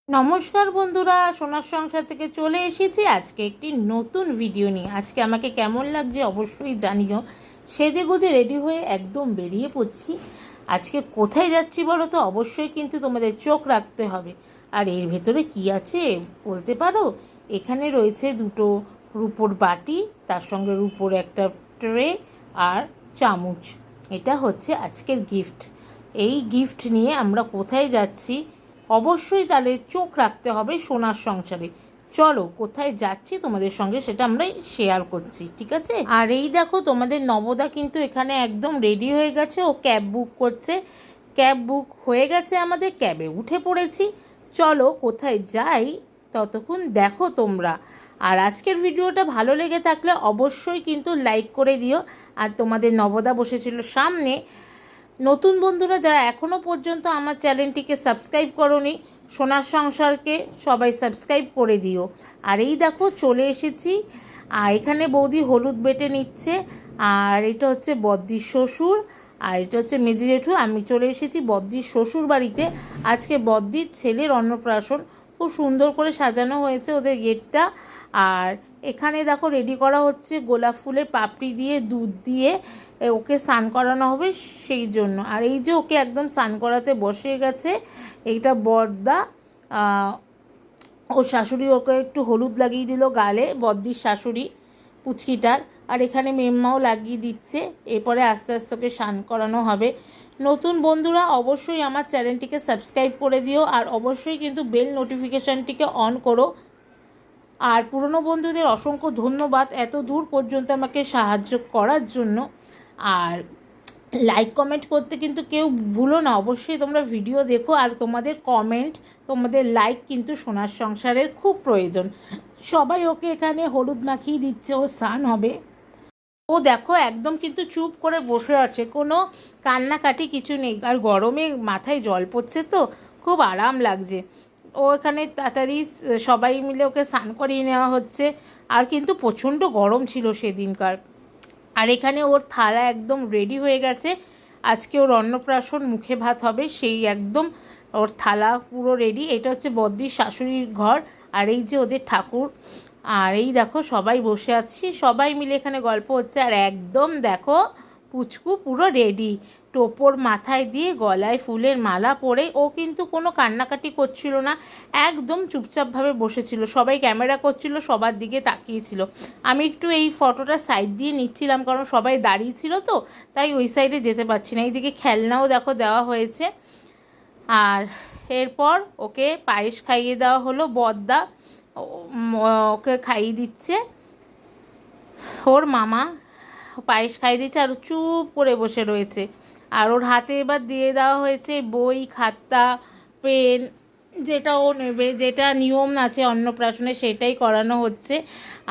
নমস্কার বন্ধুরা, সোনার সংসার থেকে চলে এসেছি আজকে একটি নতুন ভিডিও নিয়ে। আজকে আমাকে কেমন লাগছে অবশ্যই জানিও। সেজে গুজে রেডি হয়ে একদম বেরিয়ে পড়ছি। আজকে কোথায় যাচ্ছি বলো তো? অবশ্যই কিন্তু তোমাদের চোখ রাখতে হবে। আর এর ভেতরে কি আছে বলতে পারো? এখানে রয়েছে দুটো রুপোর বাটি, তার সঙ্গে রুপোর একটা ট্রে আর চামচ। এটা হচ্ছে আজকের গিফট। এই গিফট নিয়ে আমরা কোথায় যাচ্ছি অবশ্যই তাহলে চোখ রাখতে হবে সোনার সংসারে। চলো কোথায় যাচ্ছি তোমাদের সঙ্গে সেটা আমরা শেয়ার করছি, ঠিক আছে? আর এই দেখো তোমাদের নবদা কিন্তু এখানে একদম রেডি হয়ে গেছে, ও ক্যাব বুক করছে। ক্যাব বুক হয়ে গেছে, আমাদের ক্যাবে উঠে পড়েছি। চলো কোথায় যাই ততক্ষণ দেখো তোমরা। আর আজকের ভিডিওটা ভালো লেগে থাকলে অবশ্যই কিন্তু লাইক করে দিও। আর তোমাদের নবদা বসেছিল সামনে। নতুন বন্ধুরা যারা এখনও পর্যন্ত আমার চ্যানেলটিকে সাবস্ক্রাইব করোনি, সোনার সংসারকে সবাই সাবস্ক্রাইব করে দিও। আর এই দেখো চলে এসেছি। আর এখানে বৌদি হলুদ বেটে নিচ্ছে। আর এটা হচ্ছে বদ্দির শ্বশুর, আর এটা হচ্ছে মেজি জেঠু। আমি চলে এসেছি বদ্দির শ্বশুর বাড়িতে। আজকে বদ্দির ছেলের অন্নপ্রাশন। খুব সুন্দর করে সাজানো হয়েছে ওদের গেটটা। আর এখানে দেখো রেডি করা হচ্ছে গোলাপ ফুলের পাপড়ি দিয়ে, দুধ দিয়ে ওকে স্নান করানো হবে সেই জন্য। আর এই যে ওকে একদম স্নান করাতে বসে গেছে এইটা বড়দা। ওর শাশুড়ি ওকে একটু হলুদ লাগিয়ে দিল গালে, বদ্দির শাশুড়ি পুচকিটার। আর এখানে মেম্মাও লাগিয়ে দিচ্ছে। এরপরে আস্তে আস্তে ওকে স্নান করানো হবে। নতুন বন্ধুরা অবশ্যই আমার চ্যানেলটিকে সাবস্ক্রাইব করে দিও। আর অবশ্যই কিন্তু বেল নোটিফিকেশানটিকে অন করো। আর পুরনো বন্ধুদের অসংখ্য ধন্যবাদ এত দূর পর্যন্ত আমাকে সাহায্য করার জন্য। আর লাইক কমেন্ট করতে কিন্তু কেউ ভুলো না, অবশ্যই তোমরা ভিডিও দেখো। আর তোমাদের কমেন্ট, তোমাদের লাইক কিন্তু সোনার সংসারের খুব প্রয়োজন। সবাই ওকে এখানে হলুদ মাখিয়ে দিচ্ছে, ও স্নান হবে। ও দেখো একদম কিন্তু চুপ করে বসে আছে, কোনো কান্নাকাটি কিছু নেই। আর গরমে মাথায় জল পড়ছে তো খুব আরাম লাগছে। ও এখানে তাড়াতাড়ি সবাই মিলে ওকে স্নান করিয়ে নেওয়া হচ্ছে। আর কিন্তু প্রচণ্ড গরম ছিল সেদিনকার। আর এখানে ওর থালা একদম রেডি হয়ে গেছে। আজকে ওর অন্নপ্রাশন, মুখে ভাত হবে, সেই একদম ওর থালা পুরো রেডি। এটা হচ্ছে বদ্দির শাশুড়ির ঘর। আর এই যে ওদের ঠাকুর। আর এই দেখো সবাই বসে আছি, সবাই মিলে এখানে গল্প হচ্ছে। আর একদম দেখো পুচকু পুরো রেডি, টোপর মাথায় দিয়ে, গলায় ফুলের মালা পরে। ও কিন্তু কোনো কান্নাকাটি করছিল না, একদম চুপচাপভাবে বসেছিল। সবাই ক্যামেরা করছিল, সবার দিকে তাকিয়েছিল। আমি একটু এই ফটোটা সাইড দিয়ে নিচ্ছিলাম, কারণ সবাই দাঁড়িয়ে ছিল তো, তাই ওই সাইডে যেতে পারছি না। এইদিকে খেলনাও দেখো দেওয়া হয়েছে। আর এরপর ওকে পায়েস খাইয়ে দেওয়া হলো। বদ্দা ওকে খাইয়ে দিচ্ছে, ওর মামা পায়েস খাইয়ে দিচ্ছে। আর চুপ করে বসে রয়েছে। আর ওর হাতে এবার দিয়ে দেওয়া হয়েছে বই, খাতা, পেন, যেটা ও নেবে, যেটা নিয়ম আছে অন্নপ্রাশনে সেটাই করানো হচ্ছে।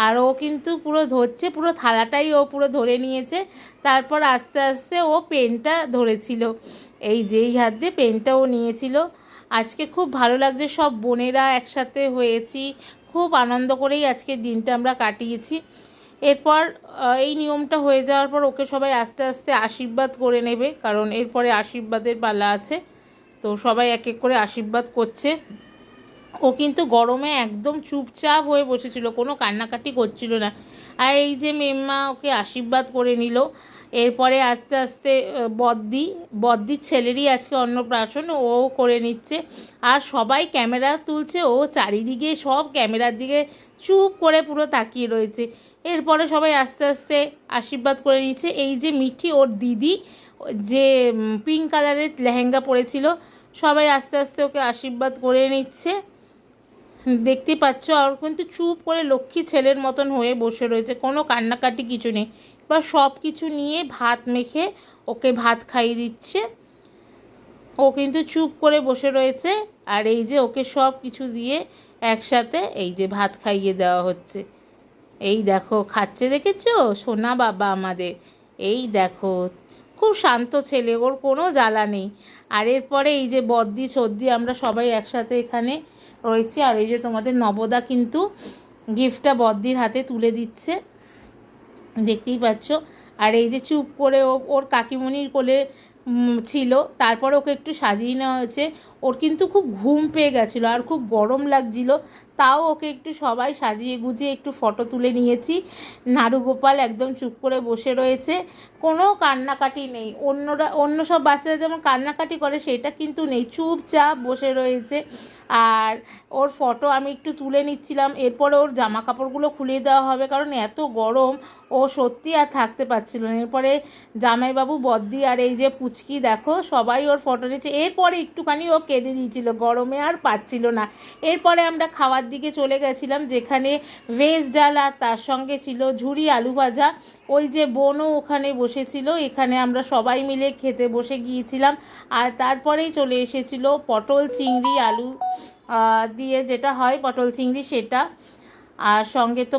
আর ও কিন্তু পুরো ধরছে, পুরো থালাটাই ও পুরো ধরে নিয়েছে। তারপর আস্তে আস্তে ও পেনটা ধরেছিল, এই যেই হাত দিয়ে পেনটা ও নিয়েছিল। আজকে খুব ভালো লাগছে, সব বোনেরা একসাথে হয়েছি, খুব আনন্দ করেই আজকের দিনটা আমরা কাটিয়েছি। এরপর এই নিয়মটা হয়ে যাওয়ার পর ওকে সবাই আস্তে আস্তে আশীর্বাদ করে নেবে, কারণ এরপরে আশীর্বাদের পালা আছে। তো সবাই এক এক করে আশীর্বাদ করছে। ও কিন্তু গরমে একদম চুপচাপ হয়ে বসেছিল, কোনো কান্নাকাটি করছিল না। আর এই যে মেম্মা ওকে আশীর্বাদ করে নিল। এরপরে আস্তে আস্তে বদ্দির ছেলেরই আজকে অন্নপ্রাশন, ও করে নিচ্ছে। আর সবাই ক্যামেরা তুলছে, ও চারিদিকে সব ক্যামেরার দিকে চুপ করে পুরো তাকিয়ে রয়েছে। এরপরে সবাই আস্তে আস্তে আশীর্বাদ করে নিচ্ছে। এই যে মিঠি, ওর দিদি, যে পিঙ্ক কালারের লেহেঙ্গা পরেছিল, সবাই আস্তে আস্তে ওকে আশীর্বাদ করে নিচ্ছে, দেখতে পাচ্ছ। আর কিন্তু চুপ করে লক্ষ্মী ছেলের মতন হয়ে বসে রয়েছে, কোনো কান্নাকাটি কিছু নেই। বা সব কিছু নিয়ে ভাত মেখে ওকে ভাত খাইয়ে দিচ্ছে। ও কিন্তু চুপ করে বসে রয়েছে। আর এই যে ওকে সব কিছু দিয়ে একসাথে এই যে ভাত খাইয়ে দেওয়া হচ্ছে। এই দেখো খাচ্ছে, দেখেছো সোনা বাবা আমাদের। এই দেখো খুব শান্ত ছেলে, ওর কোনো জ্বালা নেই। আর এরপরে এই যে বদ্দি সর্দি আমরা সবাই একসাথে এখানে রয়েছি। আর এই যে তোমাদের নবদা কিন্তু গিফটটা বদ্দির হাতে তুলে দিচ্ছে, দেখতেই পাচ্ছ। আর এই যে চুপ করে ওর কাকিমণির কোলে ছিল। তারপর ওকে একটু সাজিয়ে নেওয়া হয়েছে। ওর কিন্তু খুব ঘুম পেয়ে গেছিলো আর খুব গরম লাগছিল, তাও ওকে একটু সবাই সাজিয়ে গুজিয়ে একটু ফটো তুলে নিয়েছি। নাড়ুগোপাল একদম চুপ করে বসে রয়েছে, কোনো কান্নাকাটি নেই। অন্য সব বাচ্চারা যেমন কান্নাকাটি করে সেটা কিন্তু নেই, চুপচাপ বসে রয়েছে। আর ওর ফটো আমি একটু তুলে নিচ্ছিলাম, এরপরে ওর জামা কাপড়গুলো খুলে দেওয়া হবে কারণ এত গরম ও সত্যি আর থাকতে পারছিল না। এরপরে জামাইবাবু, বদ্দি আর এই যে পুচকি দেখো সবাই ওর ফটো নিচ্ছে। এরপরে একটুখানি ও কেঁদে দিয়েছিল, গরমে আর পাচ্ছিল না। এরপরে আমরা খাওয়ার দিকে চলে গেছিলাম, যেখানে ভেজ ডাল আর তার সঙ্গে ছিল ঝুরি আলু ভাজা। ওই যে বোনও ওখানে বসেছিল, এখানে আমরা সবাই মিলে খেতে বসে গিয়েছিলাম। আর তারপরেই চলে এসেছিল পটল চিংড়ি আলু দিয়ে যেটা হয় পটল চিংড়ি সেটা, আর সঙ্গে তো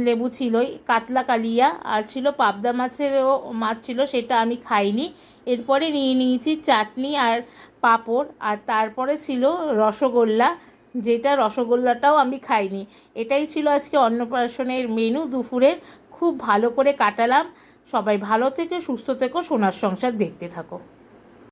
লেবু ছিলই, কাতলা কালিয়া, আর ছিল পাবদা মাছেরও মাছ ছিল, সেটা আমি খাইনি। এরপরে নিয়ে নিয়েছি চাটনি আর পাঁপড়, আর তারপরে ছিল রসগোল্লা, যেটা রসগোল্লাটাও আমি খাইনি। এটাই ছিল আজকে অন্নপ্রাশনের মেনু দুপুরের। খুব ভালো করে কাটালাম। সবাই ভালো থেকো, সুস্থ থেকো, সোনার সংসার দেখতে থাকো।